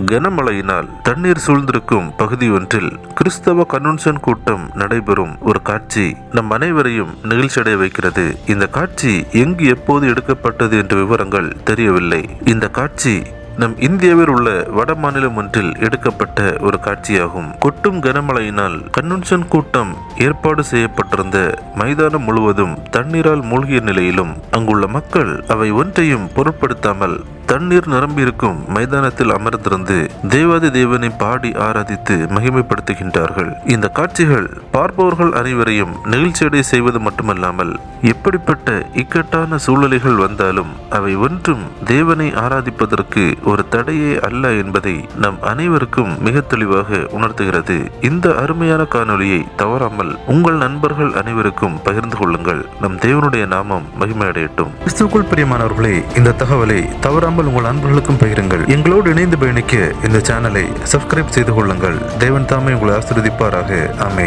கனமழையினால் தண்ணீர் சூழ்ந்திருக்கும் பகுதி ஒன்றில் கிறிஸ்தவ கன்வென்ஷன் கூட்டம் நடைபெறும் ஒரு காட்சி நம் அனைவரையும் நிகழ்ச்சியடைய வைக்கிறது. இந்த காட்சி எங்கு எப்போது எடுக்கப்பட்டது என்ற விவரங்கள் தெரியவில்லை. இந்த காட்சி நம் இந்தியாவில் உள்ள வட மாநிலம் ஒன்றில் எடுக்கப்பட்ட ஒரு காட்சியாகும். கொட்டும் கனமழையினால் கன்வென்ஷன் கூட்டம் ஏற்பாடு செய்யப்பட்டிருந்த மைதானம் முழுவதும் தண்ணீரால் மூழ்கிய நிலையிலும் அங்குள்ள மக்கள் அவை ஒன்றையும் பொருட்படுத்தாமல் தண்ணீர் நிரம்பியிருக்கும் மைதானத்தில் அமர்ந்திருந்து தேவாதி தேவனை பாடி ஆராதித்து மகிமைப்படுத்துகின்றார்கள். இந்த காட்சிகள் பார்ப்பவர்கள் அனைவரையும் நிகழ்ச்சியடை செய்வது மட்டுமல்லாமல் எப்படிப்பட்ட இக்கட்டான சூழ்நிலைகள் வந்தாலும் அவை ஒன்றும் தேவனை ஆராதிப்பதற்கு ஒரு தடையே அல்ல என்பதை நம் அனைவருக்கும் மிக தெளிவாக உணர்த்துகிறது. இந்த அருமையான காணொலியை தவறாமல் உங்கள் நண்பர்கள் அனைவருக்கும் பகிர்ந்து கொள்ளுங்கள். நம் தேவனுடைய நாமம் மகிமையடையட்டும். கிறிஸ்துவுக்குள் பிரியமானவர்களே, இந்த தகவலை தவறாமல் உங்கள் நண்பர்களுக்கும் பகிருங்கள். எங்களோடு இணைந்து பயணிக்க இந்த சேனலை சப்ஸ்கிரைப் செய்து கொள்ளுங்கள். தேவன் தாமே உங்களை ஆசீர்வதிப்பாராக. ஆமென்.